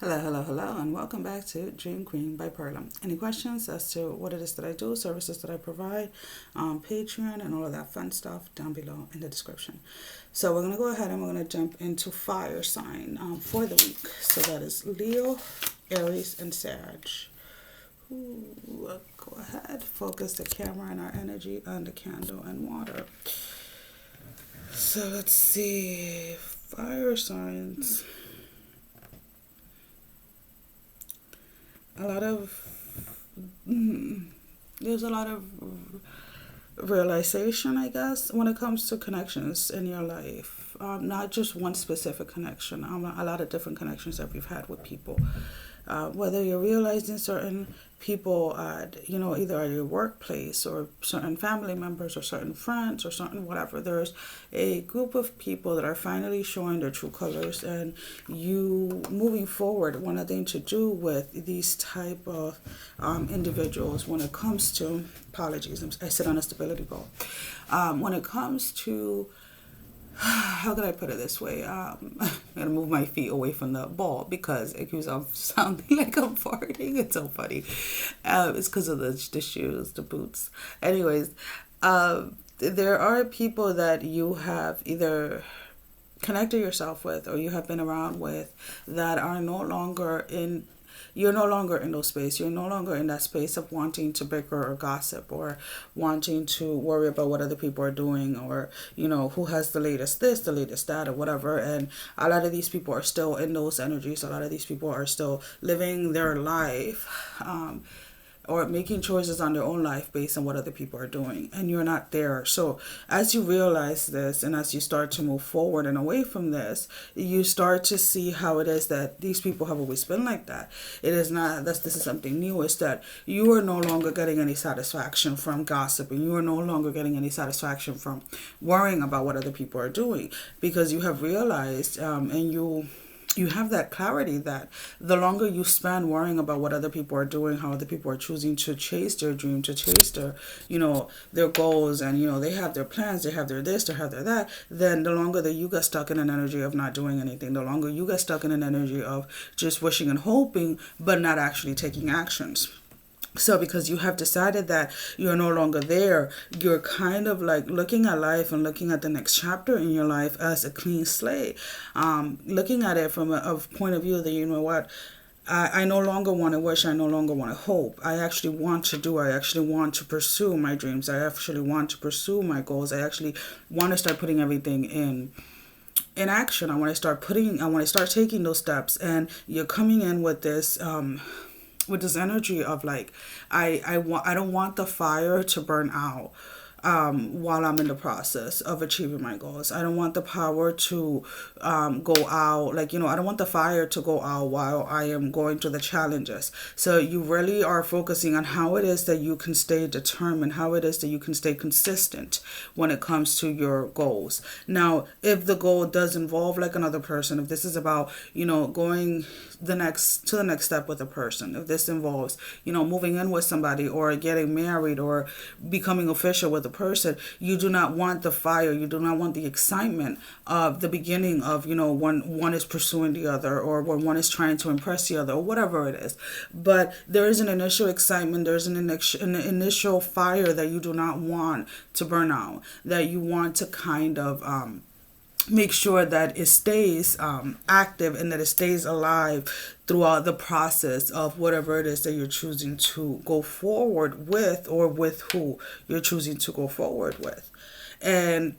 Hello, hello, hello, and welcome back to Dream Queen by Perla. Any questions as to what it is that I do, services that I provide, Patreon, and all of that fun stuff down below in the description. So we're going to go ahead and we're going to jump into fire sign for the week. So that is Leo, Aries, and Sag. Go ahead, focus the camera and our energy on the candle and water. So let's see, fire signs. A lot of there's a lot of realization, I guess, when it comes to connections in your life. Not just one specific connection. A lot of different connections that we've had with people. Whether you're realizing certain people at, either at your workplace or certain family members or certain friends or certain whatever. There's a group of people that are finally showing their true colors, and you moving forward one of the things to do with these type of individuals when it comes to, apologies, I sit on a stability ball. When it comes to, how can I put it this way? I'm gonna move my feet away from the ball because it keeps on sounding like I'm farting. It's so funny. It's because of the shoes, the boots. Anyways, there are people that you have either connected yourself with or you have been around with that are no longer in, you're no longer in those space. You're no longer in that space of wanting to bicker or gossip or wanting to worry about what other people are doing, or who has the latest this, the latest that, or whatever. And a lot of these people are still in those energies. A lot of these people are still living their life, or making choices on their own life based on what other people are doing, and you're not there. So as you realize this and as you start to move forward and away from this, you start to see how it is that these people have always been like that. It is not that this is something new. It's that you are no longer getting any satisfaction from gossiping. You are no longer getting any satisfaction from worrying about what other people are doing, because you have realized, and you have that clarity that the longer you spend worrying about what other people are doing, how other people are choosing to chase their dream, to chase their, their goals, and, they have their plans, they have their this, they have their that, then the longer that you get stuck in an energy of not doing anything, the longer you get stuck in an energy of just wishing and hoping, but not actually taking actions. So because you have decided that you're no longer there, you're kind of like looking at life and looking at the next chapter in your life as a clean slate. Looking at it from a point of view that, what, I no longer want to wish, I no longer want to hope. I actually want to do, I actually want to pursue my dreams. I actually want to pursue my goals. I actually want to start putting everything in action. I want to start taking those steps. And you're coming in with this energy of like, I don't want the fire to burn out while I'm in the process of achieving my goals. I don't want the power to go out. Like, I don't want the fire to go out while I am going through the challenges. So you really are focusing on how it is that you can stay determined, how it is that you can stay consistent when it comes to your goals. Now, if the goal does involve like another person, if this is about, going the next step with a person, if this involves, moving in with somebody or getting married or becoming official with a person, you do not want the fire, you do not want the excitement of the beginning of, when one is pursuing the other, or when one is trying to impress the other, or whatever it is. But there is an initial excitement, there's an initial fire that you do not want to burn out, that you want to kind of make sure that it stays active and that it stays alive throughout the process of whatever it is that you're choosing to go forward with, or with who you're choosing to go forward with. And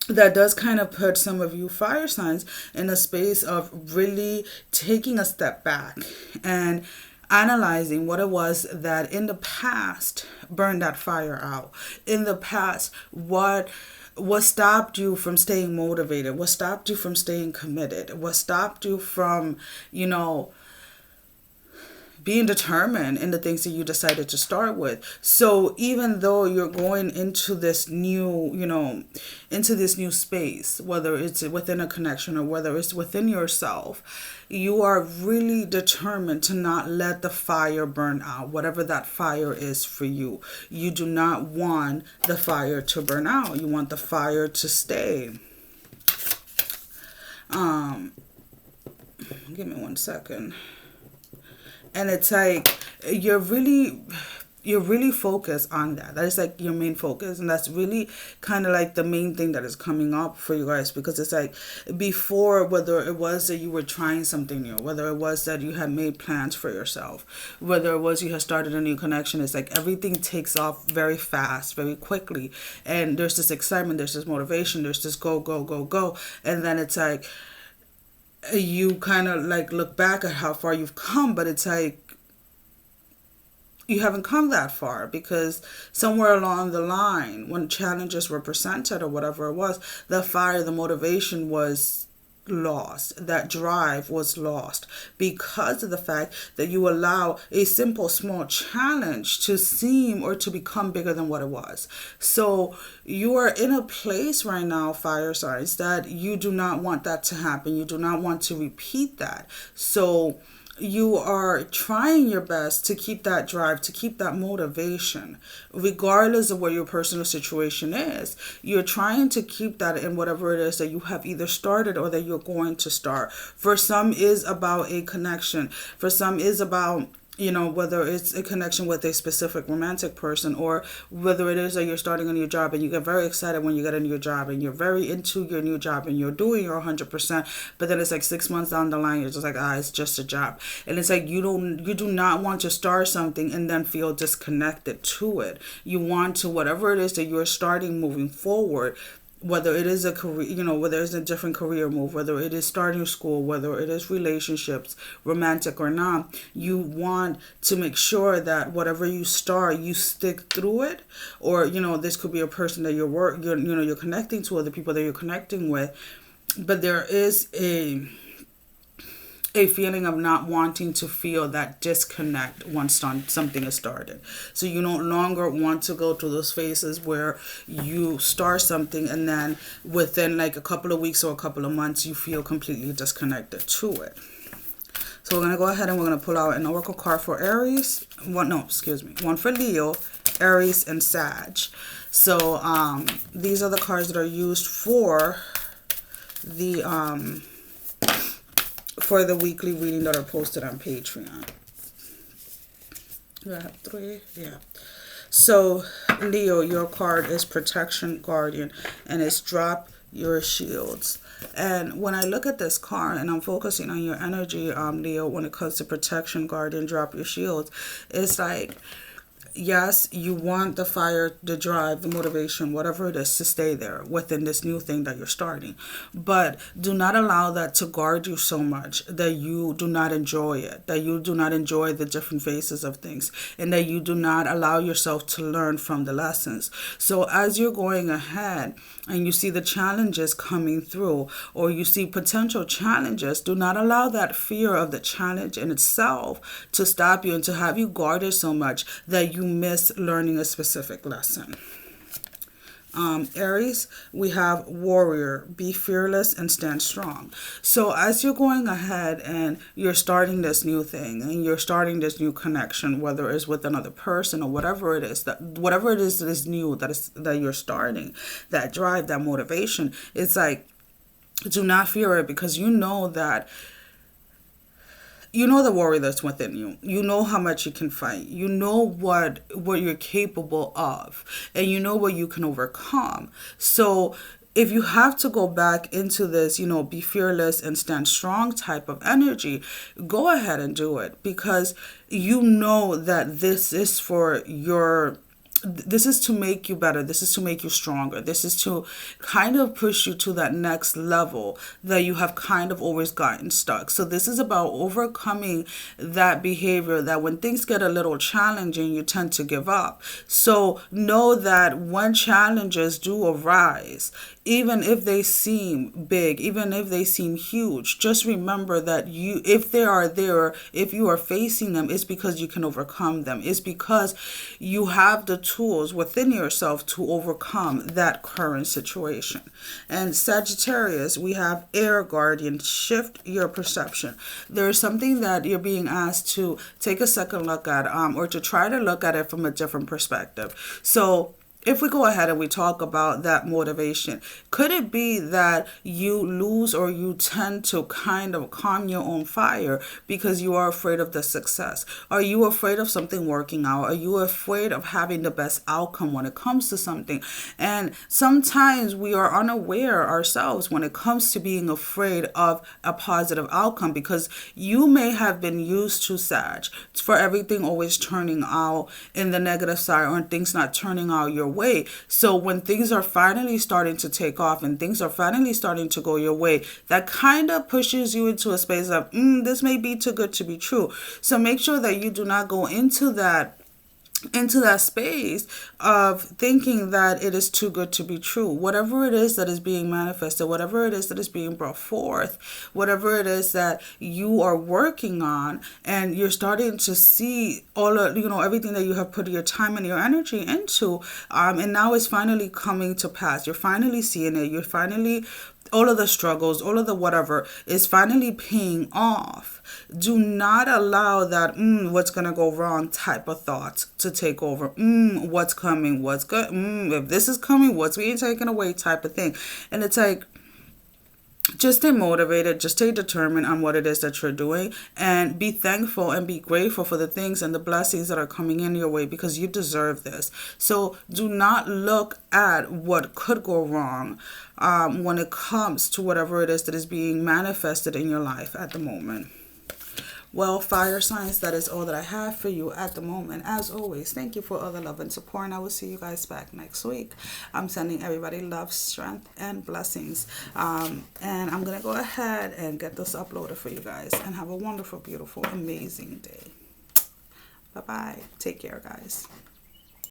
that does kind of put some of you fire signs in a space of really taking a step back and analyzing what it was that in the past burned that fire out. In the past, what stopped you from staying motivated? What stopped you from staying committed? What stopped you from, being determined in the things that you decided to start with? So even though you're going into this new, into this new space, whether it's within a connection or whether it's within yourself, you are really determined to not let the fire burn out, whatever that fire is for you. You do not want the fire to burn out. You want the fire to stay. Give me 1 second. And it's like you're really focused on that. That is like your main focus, and that's really kind of like the main thing that is coming up for you guys, because it's like before, whether it was that you were trying something new, whether it was that you had made plans for yourself, whether it was you had started a new connection, it's like everything takes off very fast, very quickly, and there's this excitement, there's this motivation, there's this go go go go, and then it's like you kind of like look back at how far you've come, but it's like you haven't come that far, because somewhere along the line, when challenges were presented or whatever it was, the fire, the motivation was lost. That drive was lost because of the fact that you allow a simple small challenge to seem or to become bigger than what it was. So you are in a place right now, fire signs, that you do not want that to happen. You do not want to repeat that. So you are trying your best to keep that drive, to keep that motivation, regardless of what your personal situation is. You're trying to keep that in whatever it is that you have either started or that you're going to start. For some is about a connection. For some is about, whether it's a connection with a specific romantic person, or whether it is that you're starting a new job and you get very excited when you get a new job and you're very into your new job and you're doing your 100%, but then it's like 6 months down the line, you're just like, it's just a job. And it's like you do not want to start something and then feel disconnected to it. You want to, whatever it is that you're starting moving forward, whether it is a career, whether it's a different career move, whether it is starting school, whether it is relationships, romantic or not, you want to make sure that whatever you start, you stick through it. Or, this could be a person that you're connecting to, or the people that you're connecting with. But there is a feeling of not wanting to feel that disconnect once something is started. So you no longer want to go through those phases where you start something and then within like a couple of weeks or a couple of months, you feel completely disconnected to it. So we're going to go ahead and we're going to pull out an oracle card for Aries. One for Leo, Aries, and Sag. So these are the cards that are used for the weekly reading that are posted on Patreon. You have 3? Yeah. So, Leo, your card is Protection Guardian, and it's Drop Your Shields. And when I look at this card, and I'm focusing on your energy, Leo, when it comes to Protection Guardian, Drop Your Shields, it's like, yes, you want the fire, the drive, the motivation, whatever it is, to stay there within this new thing that you're starting. But do not allow that to guard you so much that you do not enjoy it, that you do not enjoy the different phases of things, and that you do not allow yourself to learn from the lessons. So as you're going ahead and you see the challenges coming through, or you see potential challenges, do not allow that fear of the challenge in itself to stop you and to have you guarded so much that you miss learning a specific lesson. Aries, we have Warrior, be fearless and stand strong. So as you're going ahead and you're starting this new thing and you're starting this new connection, whether it's with another person or whatever it is that is new that you're starting, that drive, that motivation, it's like, do not fear it, because you know the warrior that's within you. You know how much you can fight. You know what you're capable of. And you know what you can overcome. So if you have to go back into this, be fearless and stand strong type of energy, go ahead and do it. Because you know that this is to make you better. This is to make you stronger. This is to kind of push you to that next level that you have kind of always gotten stuck. So this is about overcoming that behavior that when things get a little challenging, you tend to give up. So know that when challenges do arise, even if they seem big, even if they seem huge, just remember that if they are there, if you are facing them, it's because you can overcome them. It's because you have the tools within yourself to overcome that current situation. And Sagittarius, we have Air Guardian, shift your perception. There's something that you're being asked to take a second look at, or to try to look at it from a different perspective. So if we go ahead and we talk about that motivation, could it be that you lose or you tend to kind of calm your own fire because you are afraid of the success? Are you afraid of something working out? Are you afraid of having the best outcome when it comes to something? And sometimes we are unaware ourselves when it comes to being afraid of a positive outcome, because you may have been used to, Sag, for everything always turning out in the negative side or things not turning out your way. So when things are finally starting to take off and things are finally starting to go your way, that kind of pushes you into a space of, this may be too good to be true. So make sure that you do not go into that space of thinking that it is too good to be true. Whatever it is that is being manifested, whatever it is that is being brought forth, whatever it is that you are working on, and you're starting to see all of, everything that you have put your time and your energy into, and now it's finally coming to pass. You're finally seeing it. You're finally, all of the struggles, all of the whatever is finally paying off. Do not allow that what's going to go wrong type of thoughts to take over. What's coming? What's good? If this is coming, what's being taken away type of thing. And it's like, just stay motivated, just stay determined on what it is that you're doing, and be thankful and be grateful for the things and the blessings that are coming in your way, because you deserve this. So do not look at what could go wrong when it comes to whatever it is that is being manifested in your life at the moment. Well, fire signs, that is all that I have for you at the moment. As always, thank you for all the love and support, and I will see you guys back next week. I'm sending everybody love, strength, and blessings. And I'm going to go ahead and get this uploaded for you guys, and have a wonderful, beautiful, amazing day. Bye-bye. Take care, guys.